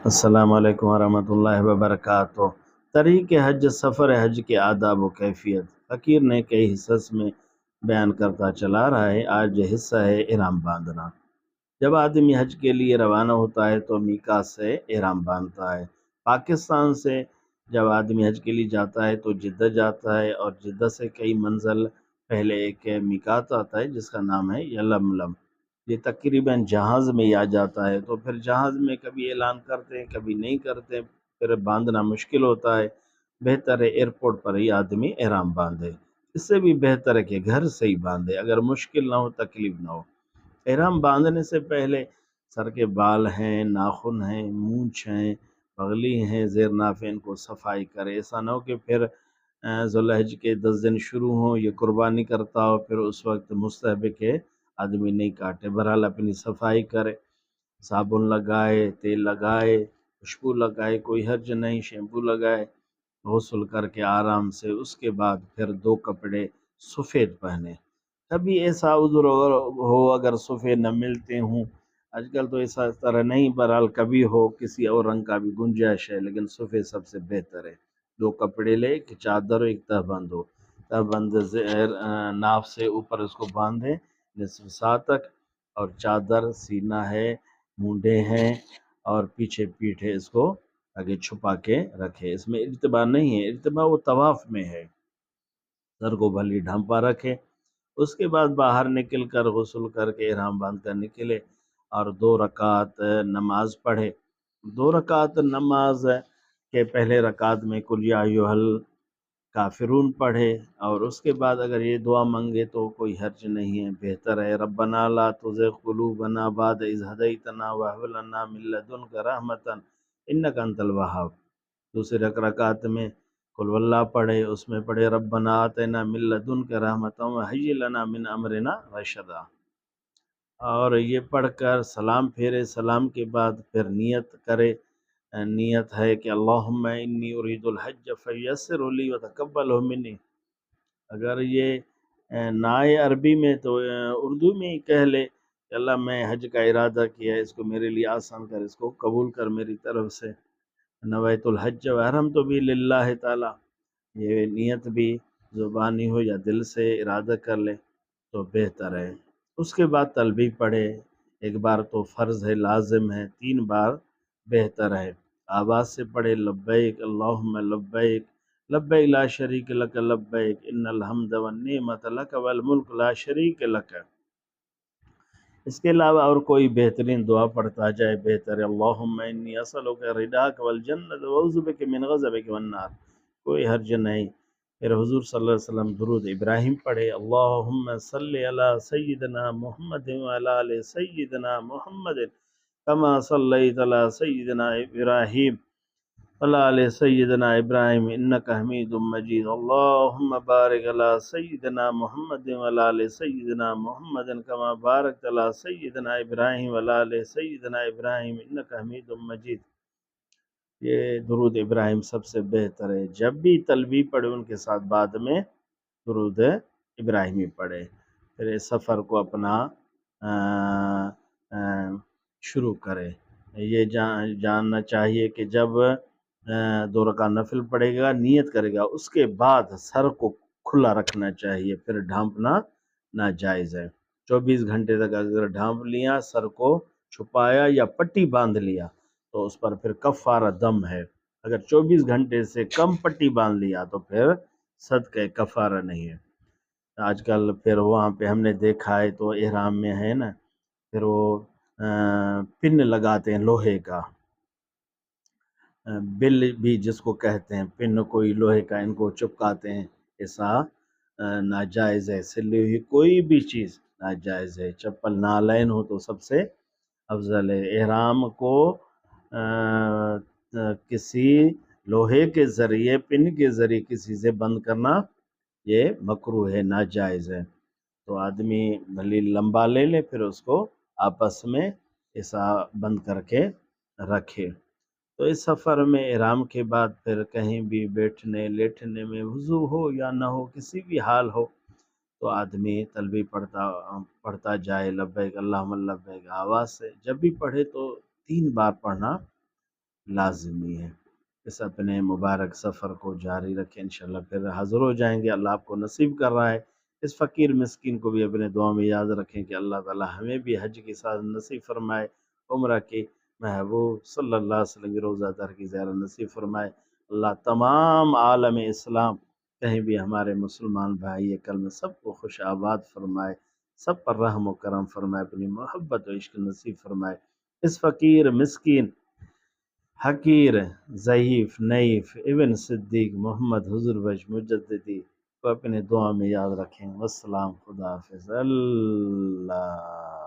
السلام علیکم ورحمۃ اللہ وبرکاتہ۔ طریق حج، سفر حج کے آداب و کیفیت فقیر نے کئی حصص میں بیان کرتا چلا رہا ہے۔ آج یہ حصہ ہے احرام باندھنا۔ جب آدمی حج کے لیے روانہ ہوتا ہے تو میقات سے احرام باندھتا ہے۔ پاکستان سے جب آدمی حج کے لیے جاتا ہے تو جدہ جاتا ہے، اور جدہ سے کئی منزل پہلے ایک میقات آتا ہے جس کا نام ہے یلملم۔ یہ تقریباً جہاز میں ہی آ جاتا ہے، تو پھر جہاز میں کبھی اعلان کرتے ہیں کبھی نہیں کرتے، پھر باندھنا مشکل ہوتا ہے۔ بہتر ہے ایئرپورٹ پر ہی آدمی احرام باندھے۔ اس سے بھی بہتر ہے کہ گھر سے ہی باندھے، اگر مشکل نہ ہو، تکلیف نہ ہو۔ احرام باندھنے سے پہلے سر کے بال ہیں، ناخن ہیں، مونچھ ہیں، پگلی ہیں، زیر ناف ان کو صفائی کرے۔ ایسا نہ ہو کہ پھر ذوالحج کے 10 دن شروع ہوں، یہ قربانی کرتا ہو، پھر اس وقت مستحب ہے کہ آدمی نہیں کاٹے۔ بہرحال اپنی صفائی کرے، صابن لگائے، تیل لگائے، خوشبو لگائے، کوئی حرج نہیں، شیمپو لگائے، غسل کر کے آرام سے اس کے بعد پھر 2 کپڑے سفید پہنے۔ کبھی ایسا عذر ہو اگر سفید نہ ملتے ہوں، آج کل تو ایسا اس طرح نہیں، بہرحال کبھی ہو کسی اور رنگ کا بھی گنجائش ہے، لیکن سفید سب سے بہتر ہے۔ 2 کپڑے لے، ایک چادر ہو، ایک تہبند ہو۔ تہبند ناف سے اوپر اس کو باندھے نصف سا تک، اور چادر سینہ ہے، مونڈے ہیں، اور پیچھے پیٹھ ہے، اس کو آگے چھپا کے رکھے۔ اس میں ارتباط نہیں ہے، ارتباط وہ طواف میں ہے۔ سر کو بھلی ڈھانپا رکھے، اس کے بعد باہر نکل کر غسل کر کے احرام باندھ کر نکلے، اور 2 رکعت نماز پڑھے۔ 2 رکعت نماز کے پہلے رکعت میں قل یا ایھا الکافرون پڑھے، اور اس کے بعد اگر یہ دعا منگے تو کوئی حرج نہیں ہے، بہتر ہے ربنا لا تزغ قلوبنا بعد اذ ہدیتنا وہب لنا من لدنک رحمۃ انک انت الوہاب۔ دوسری رکعت میں قل واللہ پڑھے، اس میں پڑھے ربنا آتینا من لدنک رحمۃ وہیئ لنا من امرنا رشدا، اور یہ پڑھ کر سلام پھیرے۔ سلام کے بعد پھر نیت کرے۔ نیت ہے کہ اللہم انی ارید الحج فیسر لی وتقبلہ منی۔ اگر یہ نہ آئے عربی میں تو اردو میں ہی کہہ لے کہ اللہ میں حج کا ارادہ کیا ہے، اس کو میرے لیے آسان کر، اس کو قبول کر میری طرف سے۔ نویت الحج وحرم تو بھی للہ تعالی، یہ نیت بھی زبانی ہو یا دل سے ارادہ کر لے تو بہتر ہے۔ اس کے بعد تلبیہ پڑھے، 1 بار تو فرض ہے، لازم ہے، 3 بار بہتر ہے۔ آواز سے پڑھے لبیک اللہم لبیک لبیک لا شریک لک لبیک ان الحمد والنعمت لک والملک لا شریک لک۔ اس کے علاوہ اور کوئی بہترین دعا پڑھتا جائے بہتر ہے۔ اللہم انی اسألک رضاک والجنۃ واعوذ بک من غضبک والنار، کوئی حرج نہیں۔ پھر حضور صلی اللہ علیہ وسلم درود ابراہیم پڑھے، اللہم صلی علی سیدنا محمد وعلی آل سیدنا محمد کما صلیت علی سیدنا ابراہیم وعلی آل سیدنا ابراہیم انک حمید مجید، اللہم بارک علی سیدنا محمد وعلی آل سیدنا محمد کما بارکت علی سیدنا ابراہیم وعلی آل سیدنا ابراہیم انک حمید مجید۔ یہ درود ابراہیم سب سے بہتر ہے۔ جب بھی تلبیہ پڑھے ان کے ساتھ بعد میں درود ابراہیمی پڑھے۔ پھر اس سفر کو اپنا شروع کرے۔ یہ جاننا چاہیے کہ جب 2 رکعت نفل پڑھے گا، نیت کرے گا، اس کے بعد سر کو کھلا رکھنا چاہیے، پھر ڈھانپنا ناجائز ہے۔ 24 گھنٹے تک اگر ڈھانپ لیا، سر کو چھپایا یا پٹی باندھ لیا تو اس پر پھر کفارہ دم ہے۔ اگر 24 گھنٹے سے کم پٹی باندھ لیا تو پھر صدقہ کفارہ نہیں ہے۔ آج کل پھر وہاں پہ ہم نے دیکھا ہے تو احرام میں ہے نا، پھر وہ پن لگاتے ہیں لوہے کا، بل بھی جس کو کہتے ہیں، پن کوئی لوہے کا ان کو چپکاتے ہیں، ایسا ناجائز ہے۔ سلی ہوئی کوئی بھی چیز ناجائز ہے۔ چپل نالین ہو تو سب سے افضل ہے۔ احرام کو کسی لوہے کے ذریعے، پن کے ذریعے کسی سے بند کرنا یہ مکروہ ہے، ناجائز ہے۔ تو آدمی بھلی لمبا لے لے، پھر اس کو آپس میں ایسا بند کر کے رکھے۔ تو اس سفر میں احرام کے بعد پھر کہیں بھی بیٹھنے لیٹنے میں وضو ہو یا نہ ہو، کسی بھی حال ہو، تو آدمی تلبیہ پڑھتا جائے لبیک اللہم لبیک آواز سے۔ جب بھی پڑھے تو 3 بار پڑھنا لازمی ہے۔ اس اپنے مبارک سفر کو جاری رکھیں، انشاءاللہ پھر حاضر ہو جائیں گے، اللہ آپ کو نصیب کر رہا ہے۔ اس فقیر مسکین کو بھی اپنے دعا میں یاد رکھیں کہ اللہ تعالی ہمیں بھی حج کی سعادت نصیب فرمائے، عمرہ کی محبوب صلی اللہ علیہ وسلم کی روضہ طاہرہ کی زیارت نصیب فرمائے۔ اللہ تمام عالم اسلام، کہیں بھی ہمارے مسلمان بھائی کلمہ سب کو خوش آباد فرمائے، سب پر رحم و کرم فرمائے، اپنی محبت و عشق نصیب فرمائے۔ اس فقیر مسکین حقیر ضعیف نعیف ابن صدیق محمد حضور بخش مجددی کو اپنے دعا میں یاد رکھیں۔ والسلام، خدا حافظ، اللہ